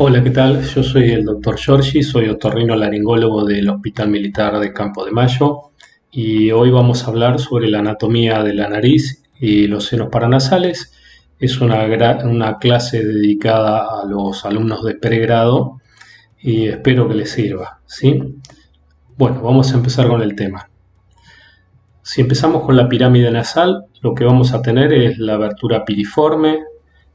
Hola, ¿qué tal? Yo soy el doctor Giorgi, soy otorrinolaringólogo del Hospital Militar de Campo de Mayo y hoy vamos a hablar sobre la anatomía de la nariz y los senos paranasales. Es una clase dedicada a los alumnos de pregrado y espero que les sirva, ¿sí? Bueno, vamos a empezar con el tema. Si empezamos con la pirámide nasal, lo que vamos a tener es la abertura piriforme,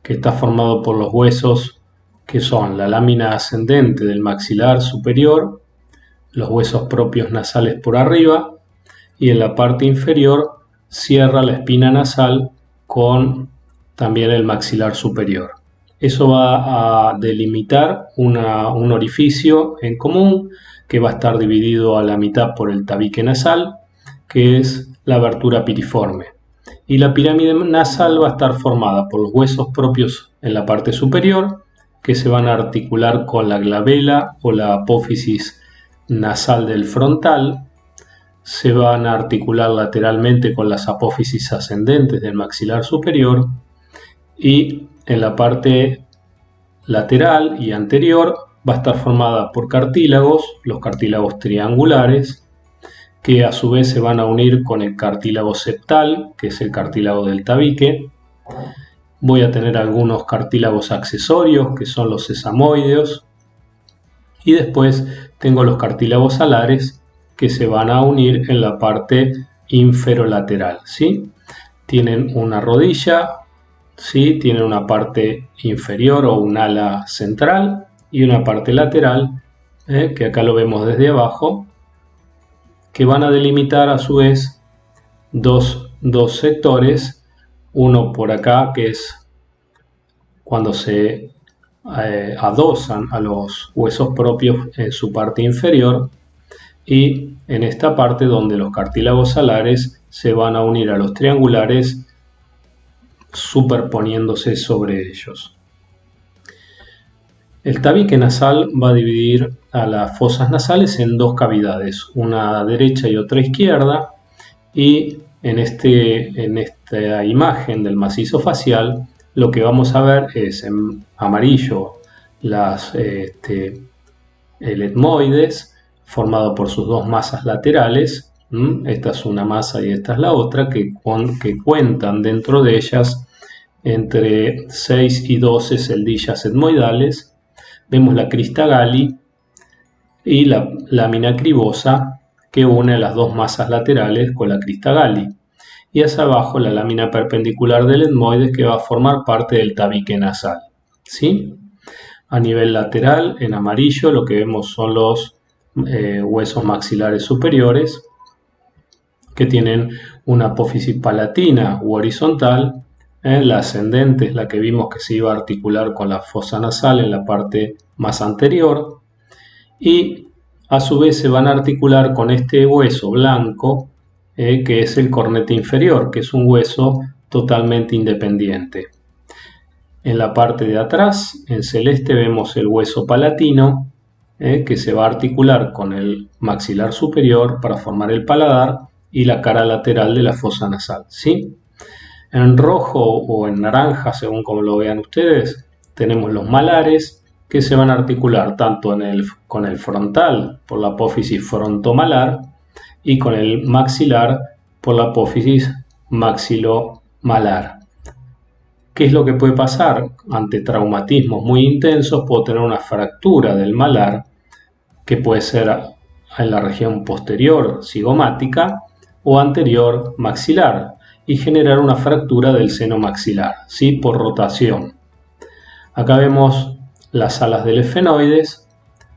que está formado por los huesos que son la lámina ascendente del maxilar superior, los huesos propios nasales por arriba, y en la parte inferior cierra la espina nasal con también el maxilar superior. Eso va a delimitar un orificio en común que va a estar dividido a la mitad por el tabique nasal, que es la abertura piriforme. Y la pirámide nasal va a estar formada por los huesos propios en la parte superior, que se van a articular con la glabela o la apófisis nasal del frontal, se van a articular lateralmente con las apófisis ascendentes del maxilar superior y en la parte lateral y anterior va a estar formada por cartílagos, los cartílagos triangulares, que a su vez se van a unir con el cartílago septal, que es el cartílago del tabique. Voy a tener algunos cartílagos accesorios, que son los sesamoideos, y después tengo los cartílagos alares, que se van a unir en la parte inferolateral, ¿sí? Tienen una rodilla, ¿sí? Tienen una parte inferior o un ala central y una parte lateral, que acá lo vemos desde abajo, que van a delimitar a su vez dos sectores, uno por acá que es cuando se adosan a los huesos propios en su parte inferior, y en esta parte donde los cartílagos alares se van a unir a los triangulares superponiéndose sobre ellos. El tabique nasal va a dividir a las fosas nasales en dos cavidades, una derecha y otra izquierda, y en esta imagen del macizo facial lo que vamos a ver es en amarillo el etmoides formado por sus dos masas laterales. Esta es una masa y esta es la otra, que cuentan dentro de ellas entre 6 y 12 celdillas etmoidales. Vemos la crista galli y la lámina cribosa que une las dos masas laterales con la crista galli. Y hacia abajo la lámina perpendicular del etmoides, que va a formar parte del tabique nasal, ¿sí? A nivel lateral, en amarillo, lo que vemos son los huesos maxilares superiores, que tienen una apófisis palatina u horizontal. La ascendente es la que vimos que se iba a articular con la fosa nasal en la parte más anterior, y a su vez se van a articular con este hueso blanco, que es el cornete inferior, que es un hueso totalmente independiente. En la parte de atrás, en celeste, vemos el hueso palatino, que se va a articular con el maxilar superior para formar el paladar y la cara lateral de la fosa nasal, ¿sí? En rojo o en naranja, según como lo vean ustedes, tenemos los malares, que se van a articular tanto con el frontal por la apófisis frontomalar y con el maxilar por la apófisis maxilomalar. ¿Qué es lo que puede pasar? Ante traumatismos muy intensos puedo tener una fractura del malar, que puede ser en la región posterior cigomática o anterior maxilar, y generar una fractura del seno maxilar, ¿sí? Por rotación. Acá vemos las alas del esfenoides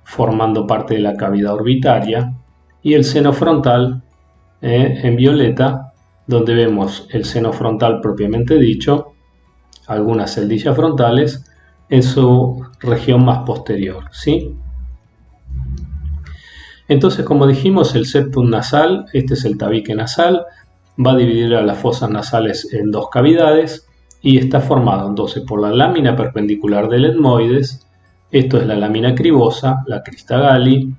formando parte de la cavidad orbitaria, y el seno frontal en violeta, donde vemos el seno frontal propiamente dicho, algunas celdillas frontales en su región más posterior, ¿sí? Entonces, como dijimos, el septum nasal, este es el tabique nasal, va a dividir a las fosas nasales en dos cavidades y está formado entonces por la lámina perpendicular del etmoides, esto es la lámina cribosa, la crista galli,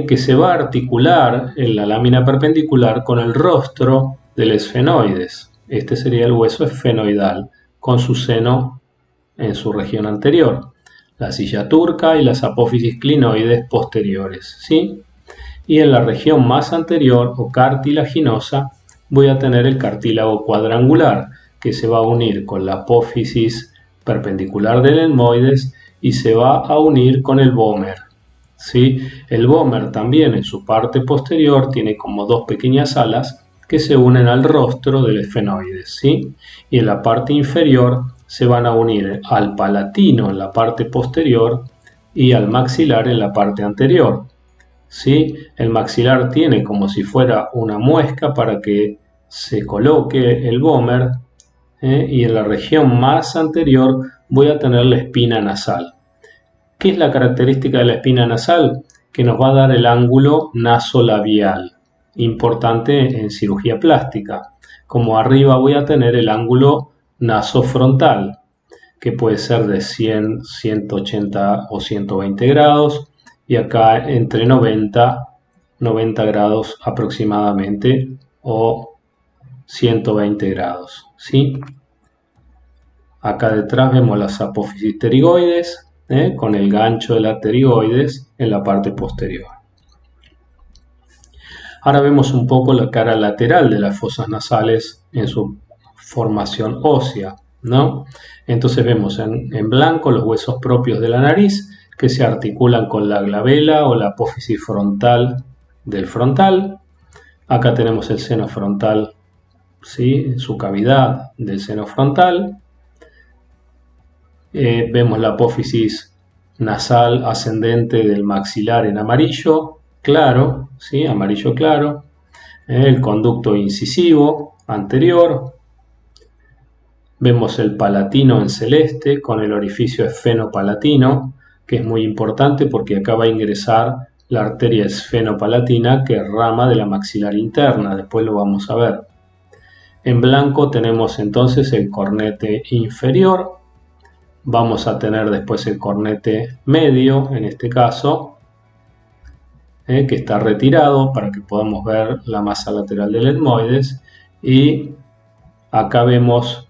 que se va a articular en la lámina perpendicular con el rostro del esfenoides. Este sería el hueso esfenoidal con su seno en su región anterior. la silla turca y las apófisis clinoides posteriores, ¿sí? Y en la región más anterior o cartilaginosa voy a tener el cartílago cuadrangular, que se va a unir con la apófisis perpendicular del etmoides y se va a unir con el vómer, ¿sí? El vómer también en su parte posterior tiene como dos pequeñas alas que se unen al rostro del esfenoides, ¿sí? Y en la parte inferior se van a unir al palatino en la parte posterior y al maxilar en la parte anterior, ¿sí? El maxilar tiene como si fuera una muesca para que se coloque el vómer, y en la región más anterior voy a tener la espina nasal. ¿Qué es la característica de la espina nasal? Que nos va a dar el ángulo nasolabial, importante en cirugía plástica. Como arriba voy a tener el ángulo nasofrontal, que puede ser de 100, 180 o 120 grados, y acá entre 90 grados aproximadamente, o 120 grados, ¿sí? Acá detrás vemos las apófisis pterigoides, con el gancho de la pterigoides en la parte posterior. Ahora vemos un poco la cara lateral de las fosas nasales en su formación ósea, ¿no? Entonces vemos en blanco los huesos propios de la nariz que se articulan con la glabela o la apófisis frontal del frontal. Acá tenemos el seno frontal, ¿sí? Su cavidad del seno frontal. Vemos la apófisis nasal ascendente del maxilar en amarillo claro, ¿sí? Amarillo claro. El conducto incisivo anterior. Vemos el palatino en celeste con el orificio esfenopalatino, que es muy importante porque acá va a ingresar la arteria esfenopalatina, que es rama de la maxilar interna. Después lo vamos a ver. En blanco tenemos entonces el cornete inferior. Vamos a tener después el cornete medio, en este caso, que está retirado para que podamos ver la masa lateral del etmoides. Y acá vemos,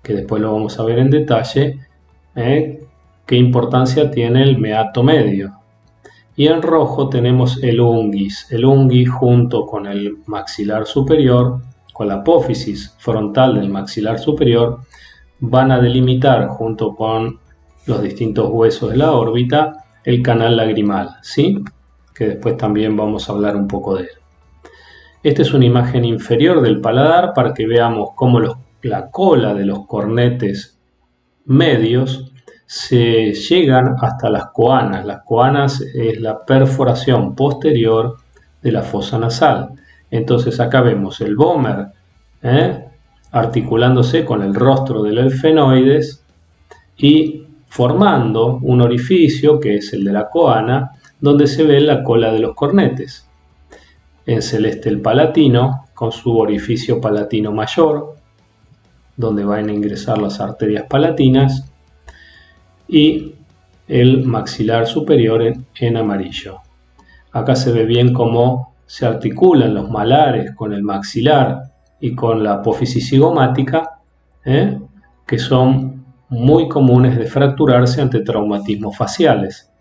que después lo vamos a ver en detalle, qué importancia tiene el meato medio. Y en rojo tenemos el unguis. El unguis junto con el maxilar superior, con la apófisis frontal del maxilar superior, van a delimitar junto con los distintos huesos de la órbita el canal lagrimal, ¿sí? Que después también vamos a hablar un poco de él. Esta es una imagen inferior del paladar para que veamos cómo la cola de los cornetes medios se llegan hasta las coanas. Las coanas es la perforación posterior de la fosa nasal. Entonces acá vemos el vómer articulándose con el rostro del esfenoides y formando un orificio que es el de la coana, donde se ve la cola de los cornetes. En celeste el palatino con su orificio palatino mayor, donde van a ingresar las arterias palatinas, y el maxilar superior en amarillo. Acá se ve bien cómo se articulan los malares con el maxilar y con la apófisis cigomática, que son muy comunes de fracturarse ante traumatismos faciales.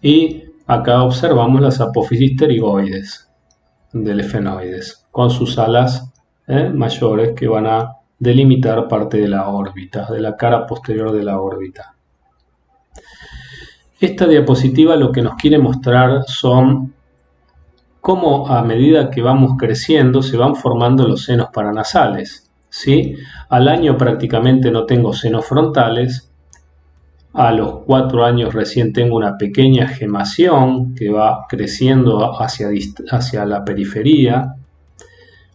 Y acá observamos las apófisis pterigoides del esfenoides, con sus alas mayores que van a delimitar parte de la órbita, de la cara posterior de la órbita. Esta diapositiva lo que nos quiere mostrar son cómo a medida que vamos creciendo se van formando los senos paranasales, ¿sí? Al año prácticamente no tengo senos frontales. A los 4 años recién tengo una pequeña gemación que va creciendo hacia la periferia.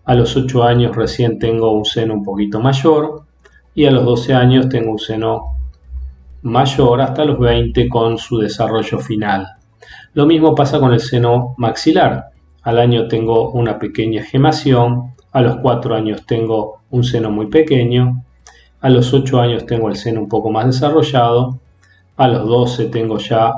A los 8 años recién tengo un seno un poquito mayor y a los 12 años tengo un seno mayor hasta los 20 con su desarrollo final. Lo mismo pasa con el seno maxilar. Al año tengo una pequeña gemación, a los 4 años tengo un seno muy pequeño, a los 8 años tengo el seno un poco más desarrollado, a los 12 tengo ya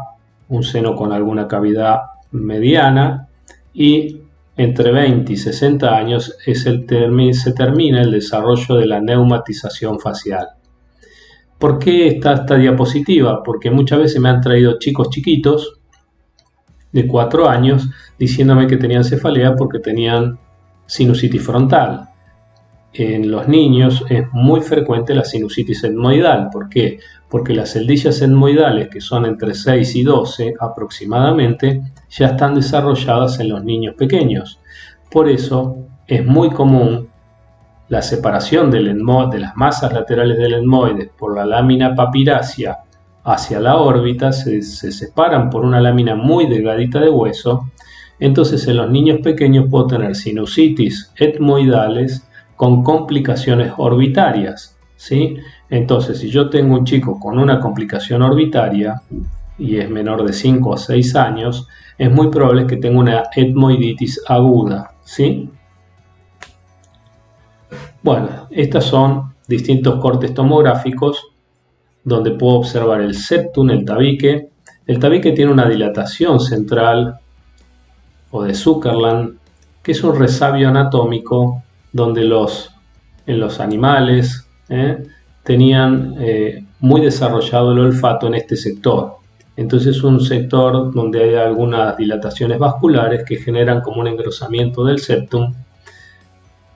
un seno con alguna cavidad mediana y entre 20 y 60 años se termina el desarrollo de la neumatización facial. ¿Por qué está esta diapositiva? Porque muchas veces me han traído chicos chiquitos de 4 años diciéndome que tenían cefalea porque tenían sinusitis frontal. En los niños es muy frecuente la sinusitis etmoidal. ¿Por qué? Porque las celdillas etmoidales, que son entre 6 y 12 aproximadamente, ya están desarrolladas en los niños pequeños. Por eso es muy común la separación de las masas laterales del etmoide por la lámina papirácea hacia la órbita, se separan por una lámina muy delgadita de hueso. Entonces en los niños pequeños puedo tener sinusitis etmoidales con complicaciones orbitarias, ¿sí? Entonces, si yo tengo un chico con una complicación orbitaria y es menor de 5 a 6 años, es muy probable que tenga una etmoiditis aguda, ¿sí? Bueno, estos son distintos cortes tomográficos donde puedo observar el septum, el tabique. El tabique tiene una dilatación central o de Sutherland, que es un resabio anatómico donde en los animales tenían muy desarrollado el olfato en este sector. Entonces es un sector donde hay algunas dilataciones vasculares que generan como un engrosamiento del septum,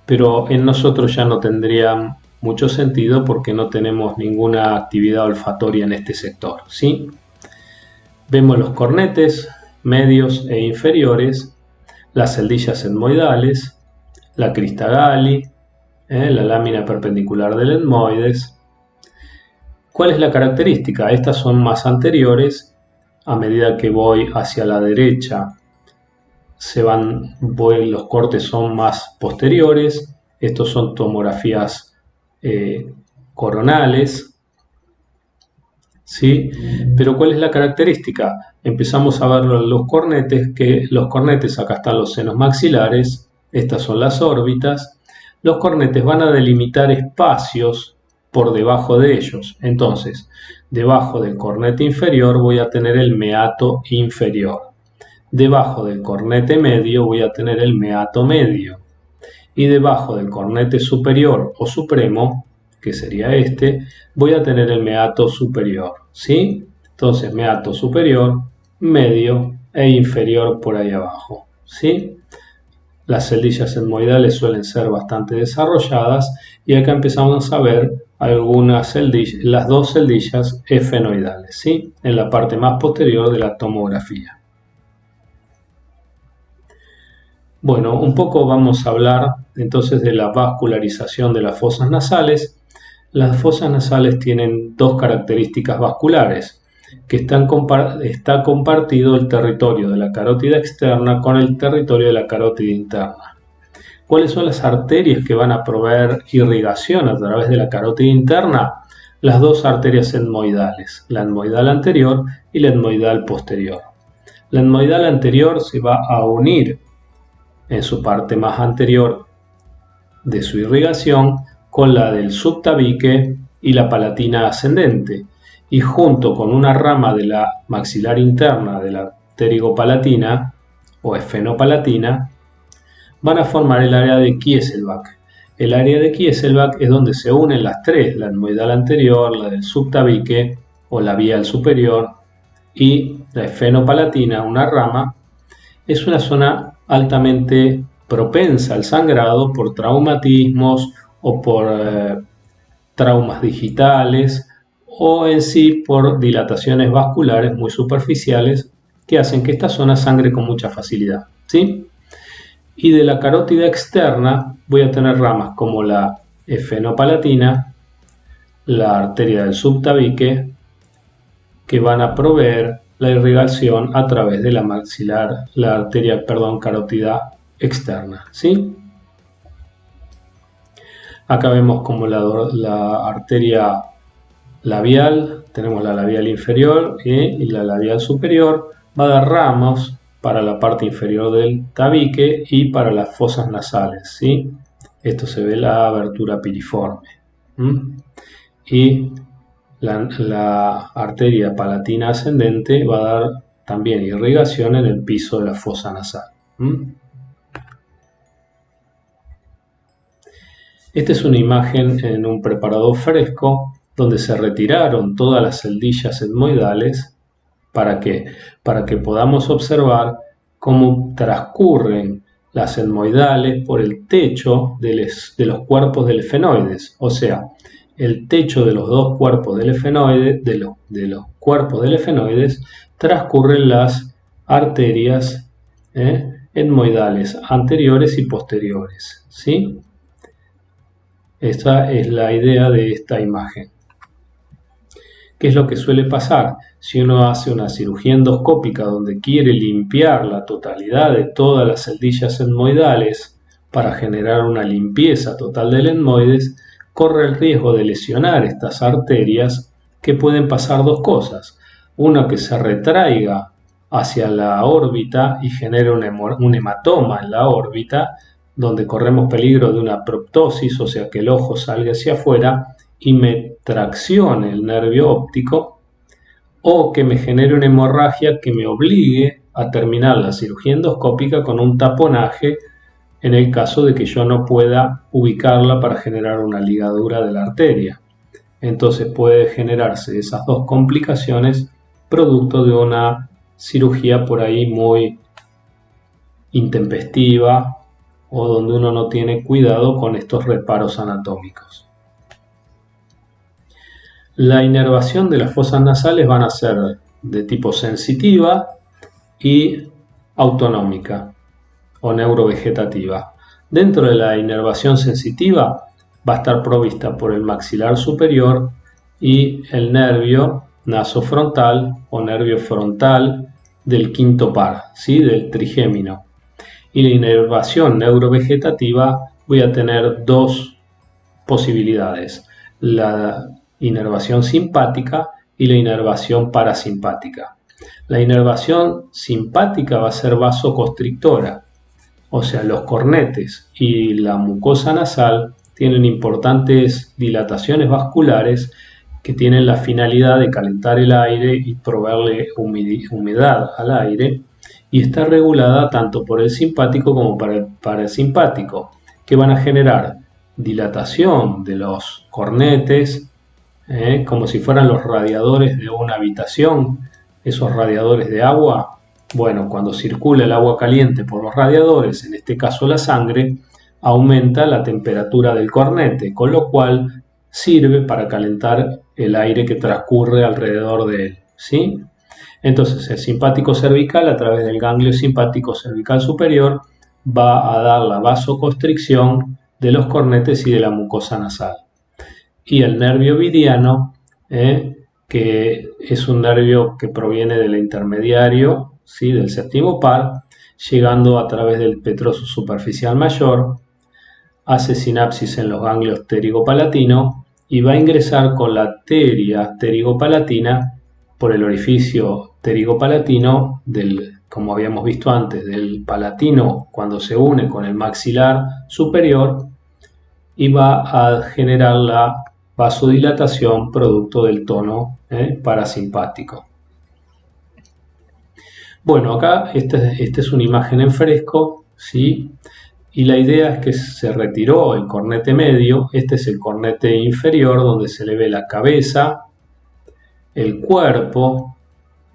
pero en nosotros ya no tendría mucho sentido porque no tenemos ninguna actividad olfatoria en este sector, ¿sí? Vemos los cornetes medios e inferiores, las celdillas etmoidales, la crista Galli, la lámina perpendicular del etmoides. ¿Cuál es la característica? Estas son más anteriores. A medida que voy hacia la derecha, los cortes son más posteriores. Estos son tomografías coronales, ¿sí? Pero ¿cuál es la característica? Empezamos a ver los cornetes, acá están los senos maxilares, estas son las órbitas. Los cornetes van a delimitar espacios por debajo de ellos. Entonces, debajo del cornete inferior voy a tener el meato inferior. Debajo del cornete medio voy a tener el meato medio. Y debajo del cornete superior o supremo, que sería este, voy a tener el meato superior, ¿sí? Entonces, meato superior, medio e inferior por ahí abajo, ¿sí? Las celdillas etmoidales suelen ser bastante desarrolladas y acá empezamos a ver las dos celdillas efenoidales, ¿sí? En la parte más posterior de la tomografía. Bueno, un poco vamos a hablar entonces de la vascularización de las fosas nasales. Las fosas nasales tienen dos características vasculares, que está compartido el territorio de la carótida externa con el territorio de la carótida interna. ¿Cuáles son las arterias que van a proveer irrigación a través de la carótida interna? Las dos arterias etmoidales, la etmoidal anterior y la etmoidal posterior. La etmoidal anterior se va a unir en su parte más anterior de su irrigación con la del subtabique y la palatina ascendente, y junto con una rama de la maxilar interna de la pterigopalatina o esfenopalatina van a formar el área de Kieselbach. El área de Kieselbach es donde se unen las tres, la etmoidal anterior, la del subtabique o labial superior y la esfenopalatina, una rama. Es una zona altamente propensa al sangrado por traumatismos o por traumas digitales o en sí por dilataciones vasculares muy superficiales que hacen que esta zona sangre con mucha facilidad, ¿sí? Y de la carótida externa voy a tener ramas como la esfenopalatina, la arteria del subtabique, que van a proveer la irrigación a través de la arteria carótida externa, ¿sí? Acá vemos como la arteria labial, tenemos la labial inferior y la labial superior, va a dar ramos para la parte inferior del tabique y para las fosas nasales, ¿sí? Esto se ve la abertura piriforme. Y la arteria palatina ascendente va a dar también irrigación en el piso de la fosa nasal. Esta es una imagen en un preparador fresco donde se retiraron todas las celdillas etmoidales. ¿Para qué? Para que podamos observar cómo transcurren las etmoidales por el techo de los cuerpos del efenoides, o sea, el techo de los dos cuerpos del efenoide, de los cuerpos del efenoides, transcurren las arterias etmoidales anteriores y posteriores, ¿sí? Esta es la idea de esta imagen. ¿Qué es lo que suele pasar? Si uno hace una cirugía endoscópica donde quiere limpiar la totalidad de todas las celdillas etmoidales para generar una limpieza total del etmoides, corre el riesgo de lesionar estas arterias, que pueden pasar dos cosas. Una, que se retraiga hacia la órbita y genere un hematoma en la órbita, donde corremos peligro de una proptosis, o sea que el ojo salga hacia afuera y me traccione el nervio óptico, o que me genere una hemorragia que me obligue a terminar la cirugía endoscópica con un taponaje en el caso de que yo no pueda ubicarla para generar una ligadura de la arteria. Entonces puede generarse esas dos complicaciones producto de una cirugía por ahí muy intempestiva o donde uno no tiene cuidado con estos reparos anatómicos. La inervación de las fosas nasales van a ser de tipo sensitiva y autonómica o neurovegetativa. Dentro de la inervación sensitiva va a estar provista por el maxilar superior y el nervio nasofrontal o nervio frontal del quinto par, ¿sí? Del trigémino. Y la inervación neurovegetativa voy a tener dos posibilidades: la inervación simpática y la inervación parasimpática. La inervación simpática va a ser vasoconstrictora, o sea, los cornetes y la mucosa nasal tienen importantes dilataciones vasculares que tienen la finalidad de calentar el aire y proveerle humedad al aire, y está regulada tanto por el simpático como por el parasimpático, que van a generar dilatación de los cornetes, como si fueran los radiadores de una habitación, esos radiadores de agua. Bueno, cuando circula el agua caliente por los radiadores, en este caso la sangre, aumenta la temperatura del cornete, con lo cual sirve para calentar el aire que transcurre alrededor de él, ¿sí? Entonces el simpático cervical, a través del ganglio simpático cervical superior, va a dar la vasoconstricción de los cornetes y de la mucosa nasal. Y el nervio vidiano, que es un nervio que proviene del intermediario, ¿sí? Del séptimo par, llegando a través del petroso superficial mayor, hace sinapsis en los ganglios pterigopalatino y va a ingresar con la arteria pterigopalatina por el orificio pterigopalatino como habíamos visto antes, del palatino cuando se une con el maxilar superior, y va a generar la vasodilatación producto del tono parasimpático. Bueno, acá esta es una imagen en fresco, ¿sí? Y la idea es que se retiró el cornete medio. Este es el cornete inferior, donde se le ve la cabeza, el cuerpo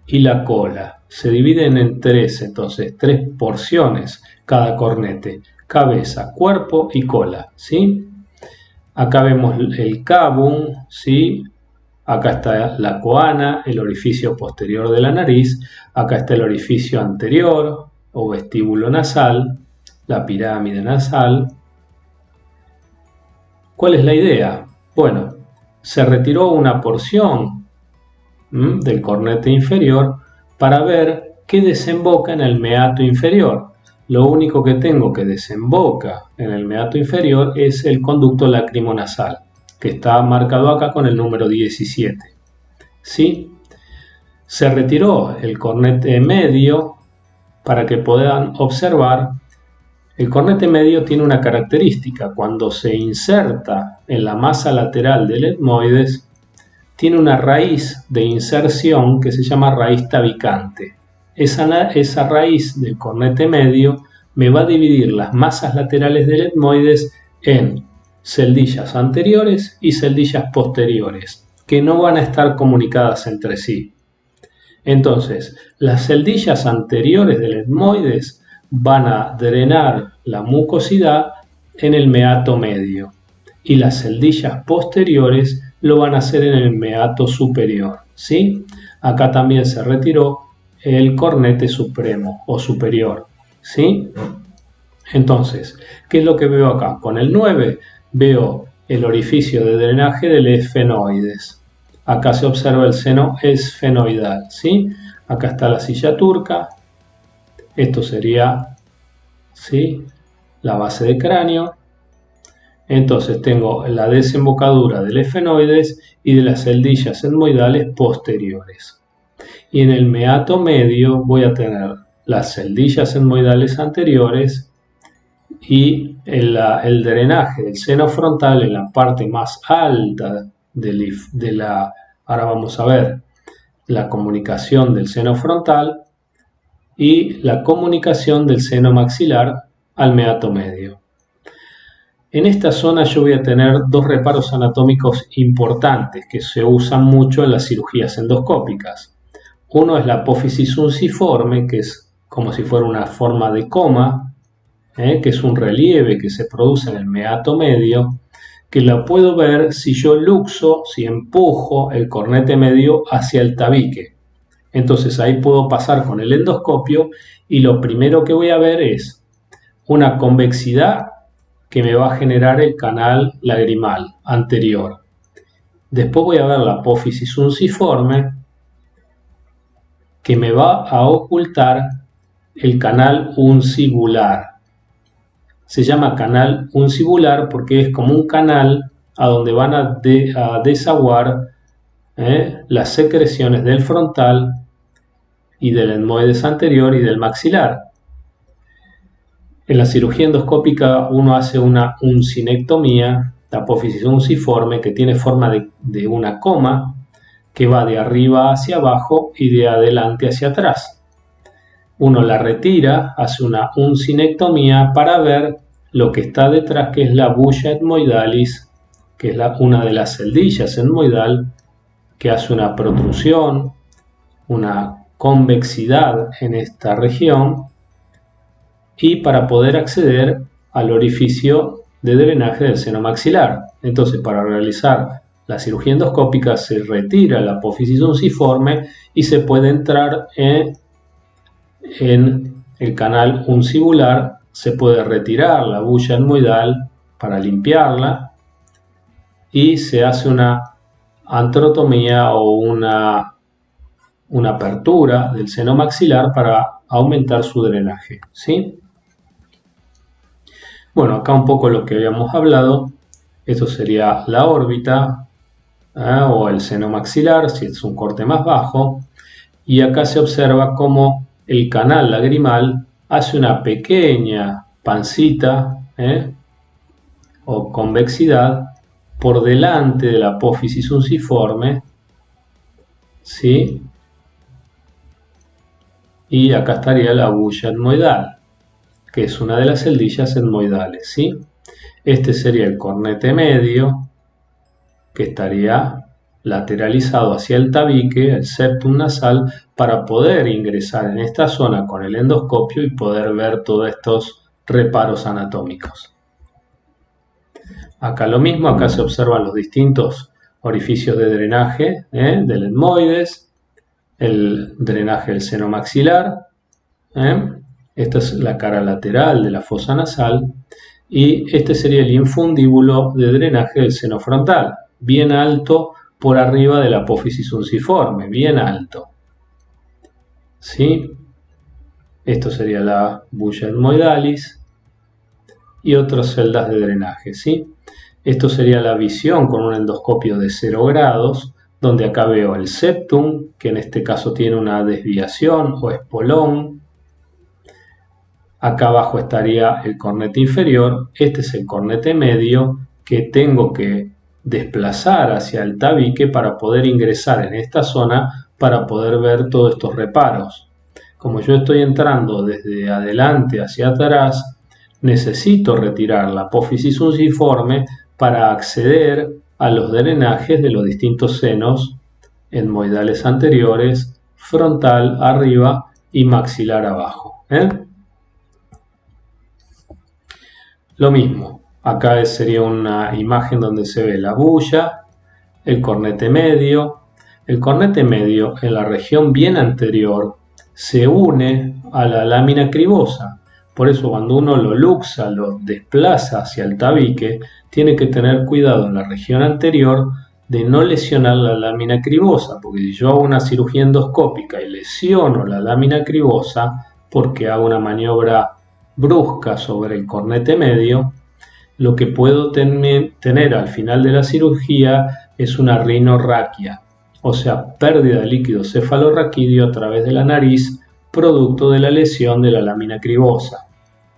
y la cola. Se dividen en tres, entonces, tres porciones cada cornete: cabeza, cuerpo y cola, ¿sí? Acá vemos el cabum, ¿sí? Acá está la coana, el orificio posterior de la nariz. Acá está el orificio anterior o vestíbulo nasal, la pirámide nasal. ¿Cuál es la idea? Bueno, se retiró una porción del cornete inferior para ver qué desemboca en el meato inferior. Lo único que tengo que desemboca en el meato inferior es el conducto lacrimonasal, que está marcado acá con el número 17. ¿Sí? Se retiró el cornete medio para que puedan observar. El cornete medio tiene una característica: cuando se inserta en la masa lateral del etmoides, tiene una raíz de inserción que se llama raíz tabicante. Esa raíz del cornete medio me va a dividir las masas laterales del etmoides en celdillas anteriores y celdillas posteriores. que no van a estar comunicadas entre sí. Entonces, las celdillas anteriores del etmoides van a drenar la mucosidad en el meato medio y las celdillas posteriores lo van a hacer en el meato superior, ¿sí? Acá también se retiró el cornete supremo o superior, ¿sí? Entonces, ¿qué es lo que veo acá? Con el 9 veo el orificio de drenaje del esfenoides. Acá se observa el seno esfenoidal, ¿sí? Acá está la silla turca. Esto sería, ¿sí?, la base de cráneo. Entonces tengo la desembocadura del esfenoides y de las celdillas etmoidales posteriores. Y en el meato medio voy a tener las celdillas etmoidales anteriores y el drenaje del seno frontal en la parte más alta de la... Ahora vamos a ver la comunicación del seno frontal y la comunicación del seno maxilar al meato medio. En esta zona yo voy a tener dos reparos anatómicos importantes que se usan mucho en las cirugías endoscópicas. Uno es la apófisis unciforme, que es como si fuera una forma de coma, que es un relieve que se produce en el meato medio, que la puedo ver si yo luxo, si empujo el cornete medio hacia el tabique. Entonces ahí puedo pasar con el endoscopio y lo primero que voy a ver es una convexidad que me va a generar el canal lagrimal anterior. Después voy a ver la apófisis unciforme que me va a ocultar el canal uncibular. Se llama canal uncibular porque es como un canal a donde van a desaguar las secreciones del frontal y del etmoides anterior y del maxilar. En la cirugía endoscópica uno hace una uncinectomía, la apófisis unciforme, que tiene forma de una coma que va de arriba hacia abajo y de adelante hacia atrás. Uno la retira, hace una uncinectomía para ver lo que está detrás, que es la bulla etmoidalis, que es una de las celdillas etmoidal, que hace una protrusión, una convexidad en esta región, y para poder acceder al orificio de drenaje del seno maxilar. Entonces, para realizar la cirugía endoscópica se retira la apófisis unciforme y se puede entrar en el canal uncibular, se puede retirar la bulla etmoidal para limpiarla y se hace una antrotomía o una apertura del seno maxilar para aumentar su drenaje, ¿sí? Bueno, acá un poco lo que habíamos hablado, esto sería la órbita o el seno maxilar, si es un corte más bajo, y acá se observa cómo el canal lagrimal hace una pequeña pancita o convexidad por delante de la apófisis unciforme, ¿sí? Y acá estaría la bulla etmoidal, que es una de las celdillas etmoidales, ¿sí? Este sería el cornete medio, que estaría lateralizado hacia el tabique, el septum nasal, para poder ingresar en esta zona con el endoscopio y poder ver todos estos reparos anatómicos. Acá lo mismo, acá se observan los distintos orificios de drenaje del etmoides, el drenaje del seno maxilar, esta es la cara lateral de la fosa nasal y este sería el infundíbulo de drenaje del seno frontal, bien alto por arriba de la apófisis unciforme, bien alto. ¿Sí? Esto sería la bulla etmoidalis y otras celdas de drenaje, ¿sí? Esto sería la visión con un endoscopio de 0 grados, donde acá veo el septum, que en este caso tiene una desviación o espolón. Acá abajo estaría el cornete inferior, este es el cornete medio que tengo que desplazar hacia el tabique para poder ingresar en esta zona para poder ver todos estos reparos. Como yo estoy entrando desde adelante hacia atrás, necesito retirar la apófisis unciforme para acceder a los drenajes de los distintos senos etmoidales anteriores, frontal arriba y maxilar abajo. Lo mismo, acá sería una imagen donde se ve la bulla, el cornete medio. El cornete medio en la región bien anterior se une a la lámina cribosa. Por eso cuando uno lo luxa, lo desplaza hacia el tabique, tiene que tener cuidado en la región anterior de no lesionar la lámina cribosa, porque si yo hago una cirugía endoscópica y lesiono la lámina cribosa porque hago una maniobra brusca sobre el cornete medio, lo que puedo tener al final de la cirugía es una rinorraquia, o sea, pérdida de líquido cefalorraquídeo a través de la nariz, producto de la lesión de la lámina cribosa.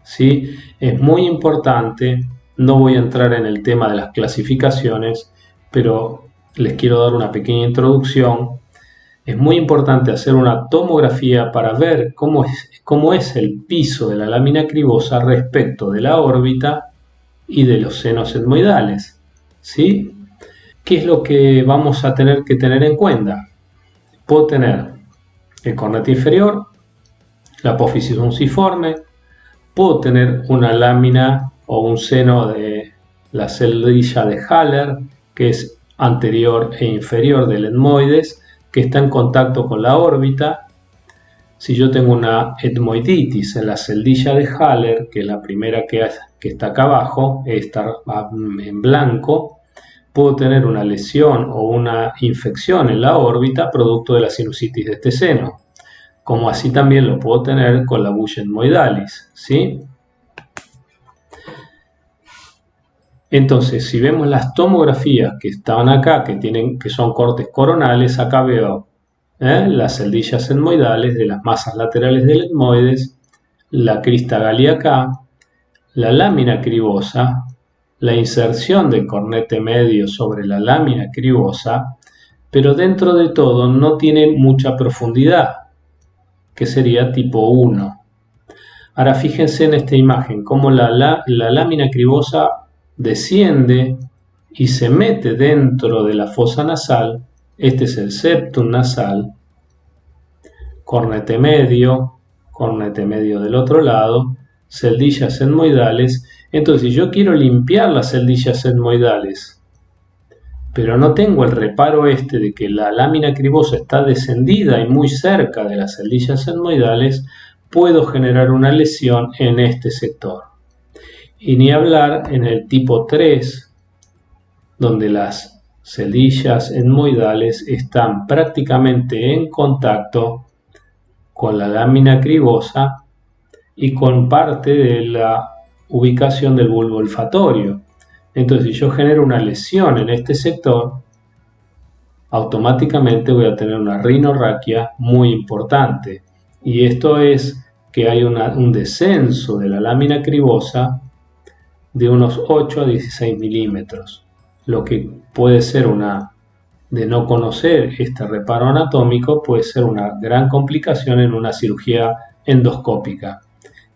¿Sí? Es muy importante, no voy a entrar en el tema de las clasificaciones, pero les quiero dar una pequeña introducción. Es muy importante hacer una tomografía para ver cómo es el piso de la lámina cribosa respecto de la órbita y de los senos etmoidales. ¿Sí? ¿Qué es lo que vamos a tener que tener en cuenta? Puedo tener el cornete inferior, la apófisis unciforme, puedo tener una lámina o un seno de la celdilla de Haller, que es anterior e inferior del etmoides, que está en contacto con la órbita. Si yo tengo una etmoiditis en la celdilla de Haller, que es la primera que está acá abajo, está en blanco, puedo tener una lesión o una infección en la órbita producto de la sinusitis de este seno, como así también lo puedo tener con la bulla etmoidalis, ¿sí? Entonces, si vemos las tomografías que estaban acá, que son cortes coronales, acá veo las celdillas etmoidales de las masas laterales del etmoides, la crista gallia acá, la lámina cribosa, la inserción del cornete medio sobre la lámina cribosa, pero dentro de todo no tiene mucha profundidad, que sería tipo 1. Ahora fíjense en esta imagen, cómo la lámina cribosa desciende y se mete dentro de la fosa nasal. Este es el septum nasal, cornete medio del otro lado, celdillas etmoidales. Entonces, si yo quiero limpiar las celdillas etmoidales, pero no tengo el reparo de que la lámina cribosa está descendida y muy cerca de las celdillas etmoidales, puedo generar una lesión en este sector. Y ni hablar en el tipo 3, donde las celdillas etmoidales están prácticamente en contacto con la lámina cribosa y con parte de la ubicación del bulbo olfatorio. Entonces, si yo genero una lesión en este sector, automáticamente voy a tener una rinorraquia muy importante. Y esto es que hay un descenso de la lámina cribosa de unos 8 a 16 milímetros, lo que puede ser de no conocer este reparo anatómico, puede ser una gran complicación en una cirugía endoscópica.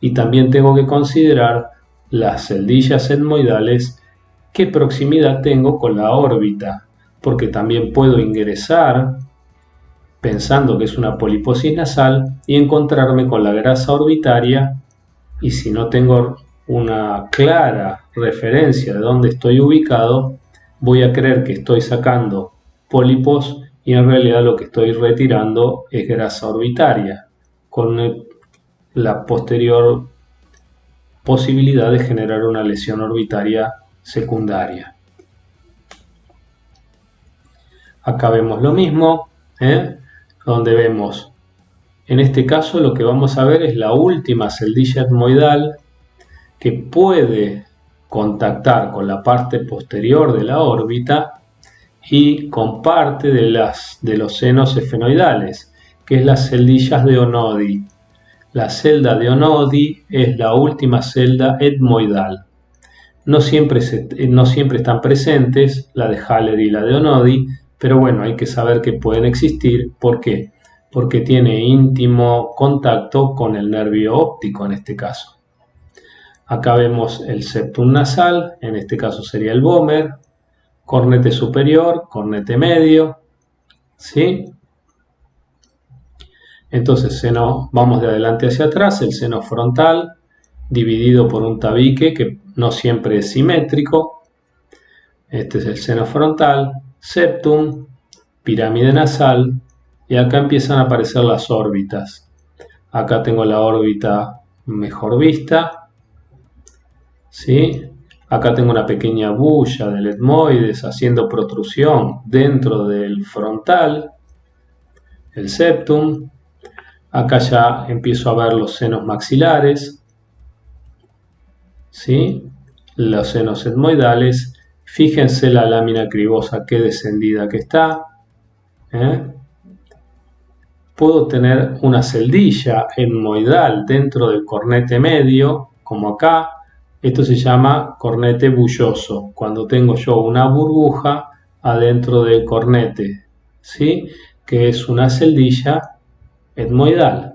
Y también tengo que considerar las celdillas etmoidales, qué proximidad tengo con la órbita, porque también puedo ingresar pensando que es una poliposis nasal y encontrarme con la grasa orbitaria, y si no tengo una clara referencia de dónde estoy ubicado, voy a creer que estoy sacando pólipos y en realidad lo que estoy retirando es grasa orbitaria, con la posterior posibilidad de generar una lesión orbitaria secundaria. Acá vemos lo mismo, donde vemos, en este caso lo que vamos a ver es la última celdilla etmoidal que puede contactar con la parte posterior de la órbita y con parte de los senos esfenoidales, que es las celdillas de Onodi. La celda de Onodi es la última celda etmoidal. No siempre están presentes la de Haller y la de Onodi, pero bueno, hay que saber que pueden existir. ¿Por qué? Porque tiene íntimo contacto con el nervio óptico en este caso. Acá vemos el septum nasal, en este caso sería el vómer, cornete superior, cornete medio, ¿sí? Entonces vamos de adelante hacia atrás, el seno frontal dividido por un tabique que no siempre es simétrico. Este es el seno frontal, septum, pirámide nasal, y acá empiezan a aparecer las órbitas. Acá tengo la órbita mejor vista, ¿sí? Acá tengo una pequeña bulla del etmoides haciendo protrusión dentro del frontal, el septum. Acá ya empiezo a ver los senos maxilares, ¿sí? Los senos etmoidales. Fíjense la lámina cribosa qué descendida que está. Puedo tener una celdilla etmoidal dentro del cornete medio, como acá. Esto se llama cornete bulloso, cuando tengo yo una burbuja adentro del cornete, ¿sí? Que es una celdilla etmoidal.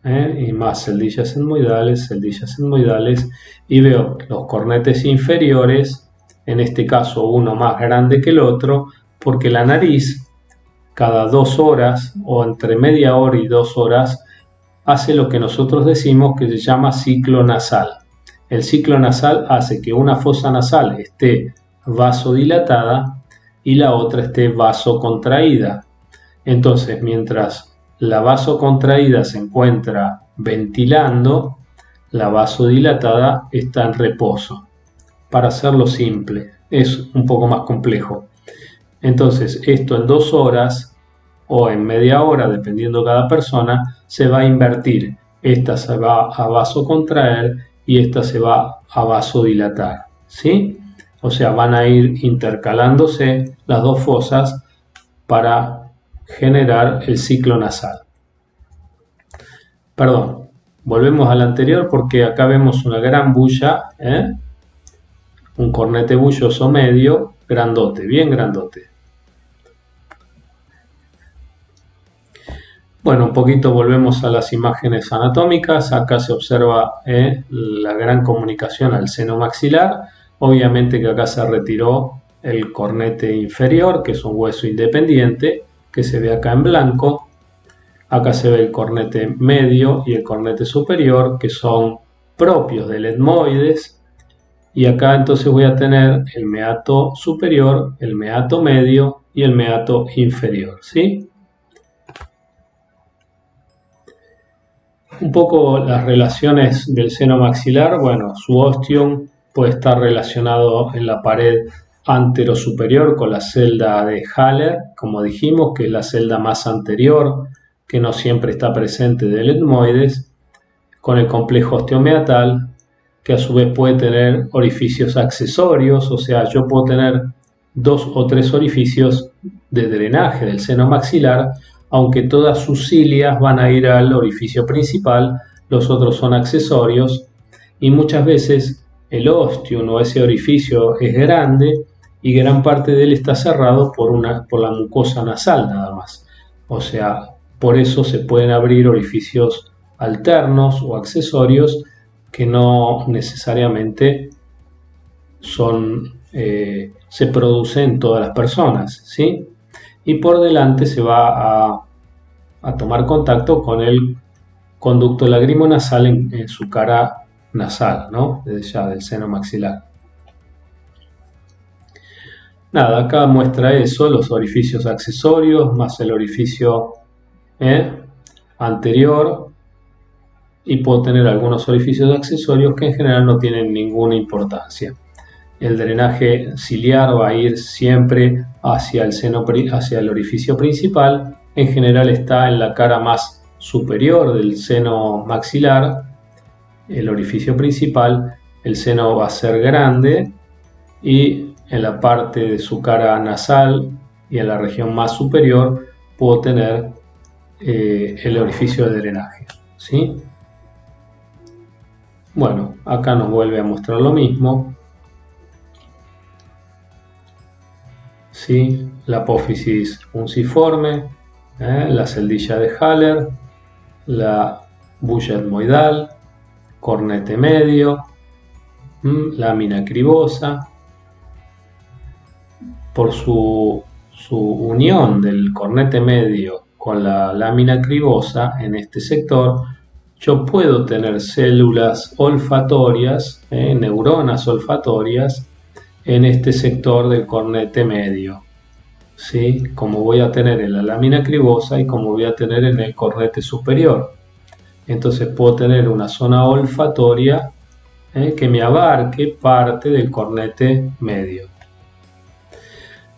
Y más celdillas etmoidales, y veo los cornetes inferiores, en este caso uno más grande que el otro, porque la nariz cada 2 horas o entre media hora y 2 horas hace lo que nosotros decimos que se llama ciclo nasal. El ciclo nasal hace que una fosa nasal esté vasodilatada y la otra esté vasocontraída. Entonces, mientras la vasocontraída se encuentra ventilando, la vasodilatada está en reposo. Para hacerlo simple, es un poco más complejo. Entonces, esto en 2 horas o en media hora, dependiendo cada persona, se va a invertir. Esta se va a vasocontraer y esta se va a vasodilatar, ¿sí? O sea, van a ir intercalándose las dos fosas para generar el ciclo nasal. Perdón, volvemos al anterior porque acá vemos una gran bulla, un cornete bulloso medio, grandote, bien grandote. Bueno, un poquito volvemos a las imágenes anatómicas. Acá se observa la gran comunicación al seno maxilar. Obviamente que acá se retiró el cornete inferior, que es un hueso independiente, que se ve acá en blanco. Acá se ve el cornete medio y el cornete superior, que son propios del etmoides. Y acá entonces voy a tener el meato superior, el meato medio y el meato inferior, ¿sí? Un poco las relaciones del seno maxilar, bueno, su ostium puede estar relacionado en la pared anterosuperior con la celda de Haller, como dijimos, que es la celda más anterior, que no siempre está presente del etmoides, con el complejo osteomeatal, que a su vez puede tener orificios accesorios, o sea, yo puedo tener 2 o 3 orificios de drenaje del seno maxilar, aunque todas sus cilias van a ir al orificio principal, los otros son accesorios, y muchas veces el ostium o ese orificio es grande y gran parte de él está cerrado por la mucosa nasal nada más. O sea, por eso se pueden abrir orificios alternos o accesorios que no necesariamente se producen en todas las personas, ¿sí? Y por delante se va a tomar contacto con el conducto lacrimonasal en su cara nasal, ¿no? Desde ya del seno maxilar. Nada, acá muestra eso, los orificios accesorios más el orificio anterior, y puedo tener algunos orificios accesorios que en general no tienen ninguna importancia. El drenaje ciliar va a ir siempre hacia el orificio principal. En general está en la cara más superior del seno maxilar, el orificio principal. El seno va a ser grande y en la parte de su cara nasal y en la región más superior puedo tener el orificio de drenaje, ¿sí? Bueno, acá nos vuelve a mostrar lo mismo. ¿Sí? La apófisis unciforme, la celdilla de Haller, la bulla etmoidal, cornete medio, lámina cribosa, por su unión del cornete medio con la lámina cribosa en este sector, yo puedo tener células olfatorias, neuronas olfatorias, en este sector del cornete medio, ¿sí? Como voy a tener en la lámina cribosa y como voy a tener en el cornete superior. Entonces puedo tener una zona olfatoria que me abarque parte del cornete medio.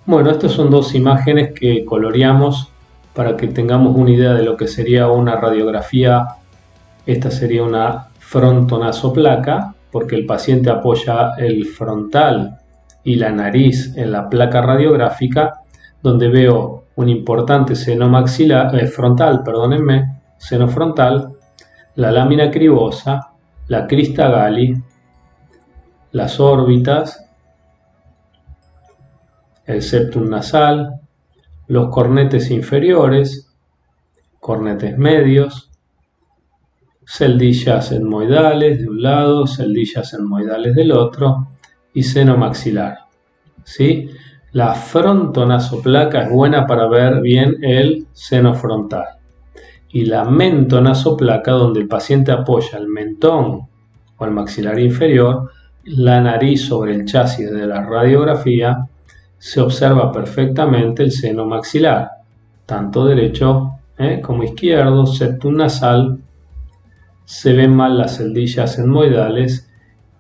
Bueno, estas son dos imágenes que coloreamos para que tengamos una idea de lo que sería una radiografía. Esta sería una frontonasoplaca, porque el paciente apoya el frontal y la nariz en la placa radiográfica, donde veo un importante seno maxilar, frontal, perdónenme, seno frontal, la lámina cribosa, la crista Galli, las órbitas, el septum nasal, los cornetes inferiores, cornetes medios, celdillas etmoidales de un lado, celdillas etmoidales del otro y seno maxilar. ¿Sí? La frontonasoplaca es buena para ver bien el seno frontal. Y la mentonasoplaca, donde el paciente apoya el mentón o el maxilar inferior, la nariz sobre el chasis de la radiografía, se observa perfectamente el seno maxilar, tanto derecho como izquierdo, septum nasal. Se ven mal las celdillas etmoidales,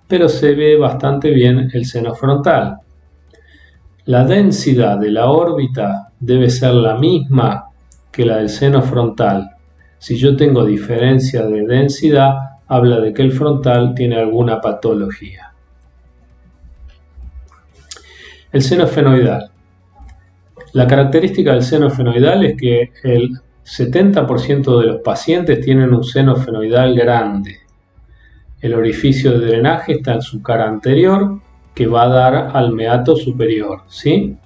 pero se ve bastante bien el seno frontal. La densidad de la órbita debe ser la misma que la del seno frontal. Si yo tengo diferencia de densidad, habla de que el frontal tiene alguna patología. El seno esfenoidal. La característica del seno esfenoidal es que el 70% de los pacientes tienen un seno esfenoidal grande. El orificio de drenaje está en su cara anterior, que va a dar al meato superior, ¿sí?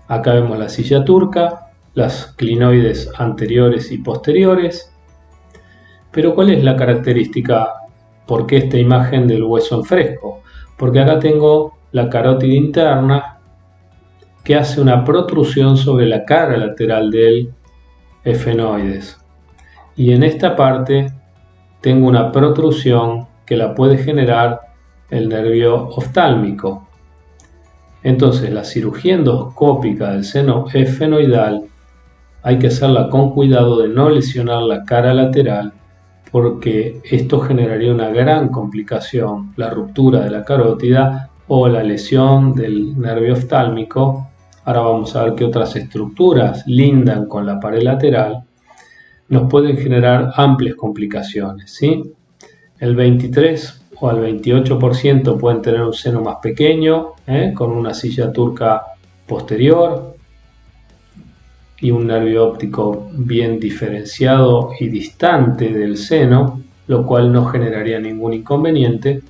Acá vemos la silla turca, las clinoides anteriores y posteriores. Pero ¿cuál es la característica? ¿Por qué esta imagen del hueso en fresco? Porque acá tengo la carótida interna que hace una protrusión sobre la cara lateral del efenoides. Y en esta parte tengo una protrusión que la puede generar el nervio oftálmico. Entonces la cirugía endoscópica del seno esfenoidal hay que hacerla con cuidado de no lesionar la cara lateral, porque esto generaría una gran complicación, la ruptura de la carótida o la lesión del nervio oftálmico. Ahora vamos a ver qué otras estructuras lindan con la pared lateral nos pueden generar amplias complicaciones, ¿sí? El 23 o al 28% pueden tener un seno más pequeño, con una silla turca posterior y un nervio óptico bien diferenciado y distante del seno, lo cual no generaría ningún inconveniente.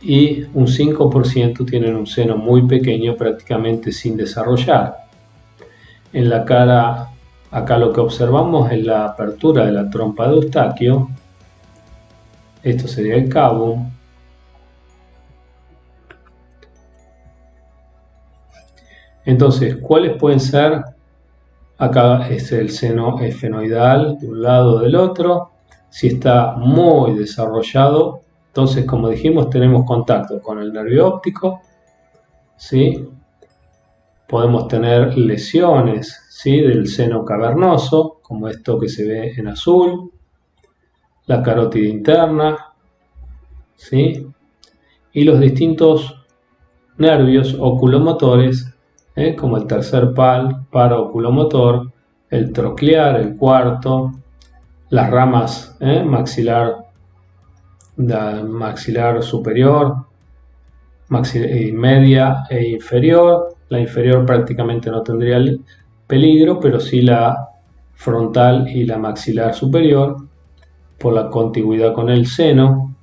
Y un 5% tienen un seno muy pequeño, prácticamente sin desarrollar. En la cara, acá lo que observamos es la apertura de la trompa de Eustaquio. Esto sería el cabo. Entonces, ¿cuáles pueden ser? Acá es el seno esfenoidal de un lado o del otro. Si está muy desarrollado, entonces, como dijimos, tenemos contacto con el nervio óptico, ¿sí? Podemos tener lesiones, ¿sí?, del seno cavernoso, como esto que se ve en azul, la carótida interna, ¿sí?, y los distintos nervios oculomotores, como el tercer paraoculomotor, el troclear, el cuarto, las ramas maxilar superior, media e inferior. La inferior prácticamente no tendría peligro, pero sí la frontal y la maxilar superior por la contigüidad con el seno.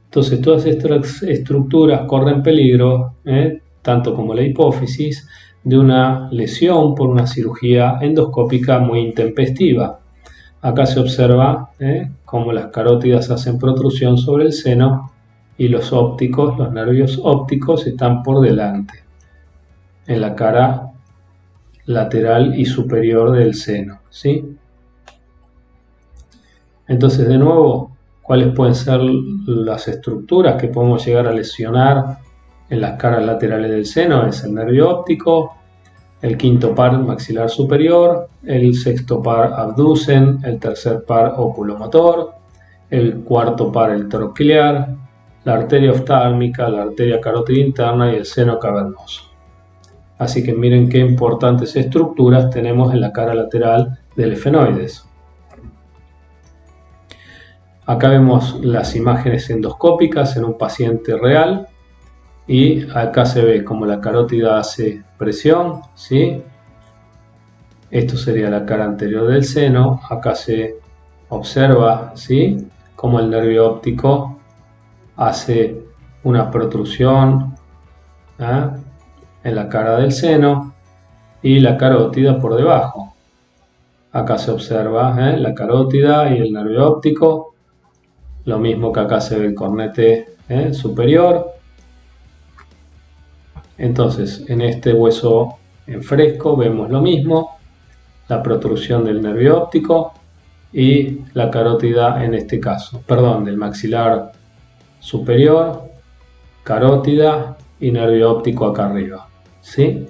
Entonces todas estas estructuras corren peligro, tanto como la hipófisis, de una lesión por una cirugía endoscópica muy intempestiva. Acá se observa cómo las carótidas hacen protrusión sobre el seno y los ópticos, los nervios ópticos están por delante. en la cara lateral y superior del seno, ¿sí? Entonces, de nuevo, ¿cuáles pueden ser las estructuras que podemos llegar a lesionar en las caras laterales del seno? Es el nervio óptico, el quinto par maxilar superior, el sexto par abducen, el tercer par oculomotor, el cuarto par el troclear, la arteria oftálmica, la arteria carótida interna y el seno cavernoso. Así que miren qué importantes estructuras tenemos en la cara lateral del efenoides. Acá vemos las imágenes endoscópicas en un paciente real y acá se ve como la carótida hace presión, ¿sí? Esto sería la cara anterior del seno. Acá se observa, ¿sí?, como el nervio óptico hace una protrusión, ¿eh?, en la cara del seno y la carótida por debajo. Acá se observa la carótida y el nervio óptico, lo mismo que acá se ve el cornete superior. Entonces, en este hueso en fresco vemos lo mismo, la protrusión del nervio óptico y la carótida en este caso, perdón, del maxilar superior, carótida y nervio óptico acá arriba, ¿sí?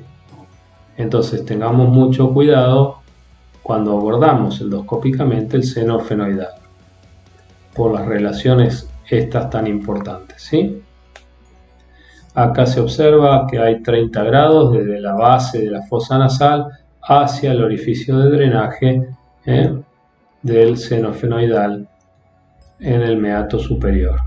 Entonces tengamos mucho cuidado cuando abordamos endoscópicamente el seno orfenoidal por las relaciones estas tan importantes, ¿sí? Acá se observa que hay 30 grados desde la base de la fosa nasal hacia el orificio de drenaje del seno orfenoidal en el meato superior.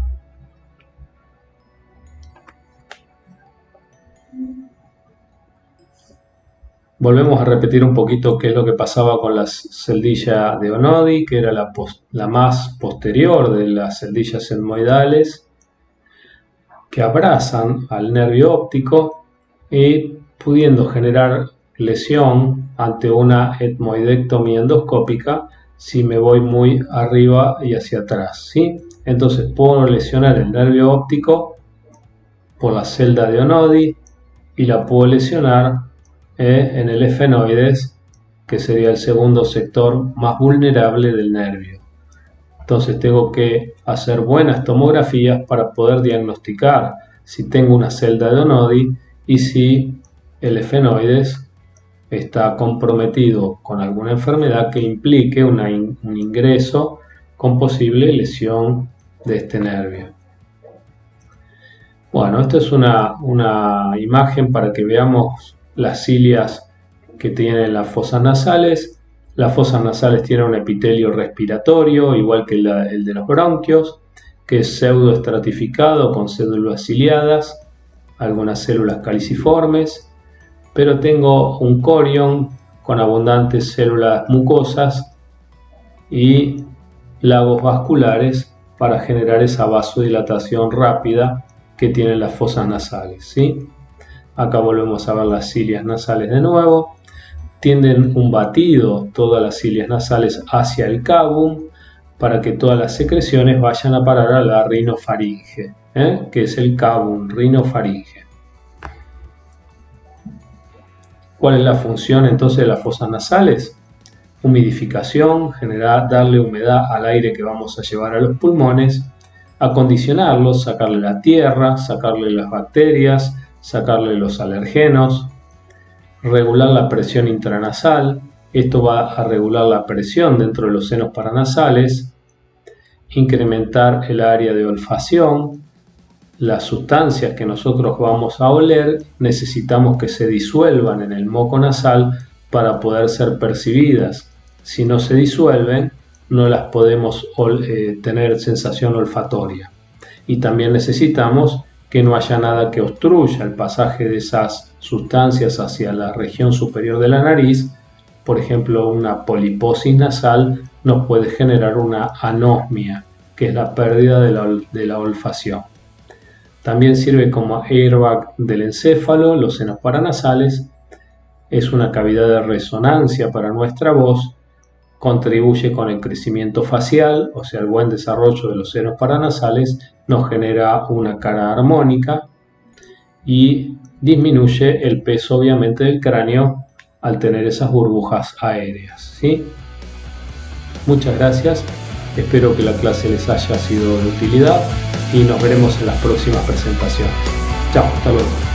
Volvemos a repetir un poquito qué es lo que pasaba con la celdilla de Onodi, que era la más posterior de las celdillas etmoidales que abrazan al nervio óptico y pudiendo generar lesión ante una etmoidectomía endoscópica si me voy muy arriba y hacia atrás, ¿sí? Entonces puedo lesionar el nervio óptico por la celda de Onodi y la puedo lesionar en el efenoides, que sería el segundo sector más vulnerable del nervio. Entonces tengo que hacer buenas tomografías para poder diagnosticar si tengo una celda de Onodi y si el efenoides está comprometido con alguna enfermedad que implique un ingreso con posible lesión de este nervio. Bueno, esta es una imagen para que veamos las cilias que tienen las fosas nasales. Las fosas nasales tienen un epitelio respiratorio, igual que el de los bronquios, que es pseudoestratificado con células ciliadas, algunas células caliciformes, pero tengo un corion con abundantes células mucosas y lagos vasculares para generar esa vasodilatación rápida que tienen las fosas nasales, ¿sí? Acá volvemos a ver las cilias nasales de nuevo. Tienden un batido todas las cilias nasales hacia el cavum para que todas las secreciones vayan a parar a la rinofaringe, que es el cavum, rinofaringe. ¿Cuál es la función entonces de las fosas nasales? Humidificación, darle humedad al aire que vamos a llevar a los pulmones, acondicionarlos, sacarle la tierra, sacarle las bacterias, sacarle los alergenos, regular la presión intranasal. Esto va a regular la presión dentro de los senos paranasales, incrementar el área de olfacción. Las sustancias que nosotros vamos a oler necesitamos que se disuelvan en el moco nasal para poder ser percibidas. Si no se disuelven, no las podemos tener sensación olfatoria. Y también necesitamos que no haya nada que obstruya el pasaje de esas sustancias hacia la región superior de la nariz. Por ejemplo, una poliposis nasal nos puede generar una anosmia, que es la pérdida de la olfacción. También sirve como airbag del encéfalo. Los senos paranasales es una cavidad de resonancia para nuestra voz, contribuye con el crecimiento facial, o sea, el buen desarrollo de los senos paranasales nos genera una cara armónica y disminuye el peso obviamente del cráneo al tener esas burbujas aéreas, ¿sí? Muchas gracias, espero que la clase les haya sido de utilidad y nos veremos en las próximas presentaciones. Chao, hasta luego.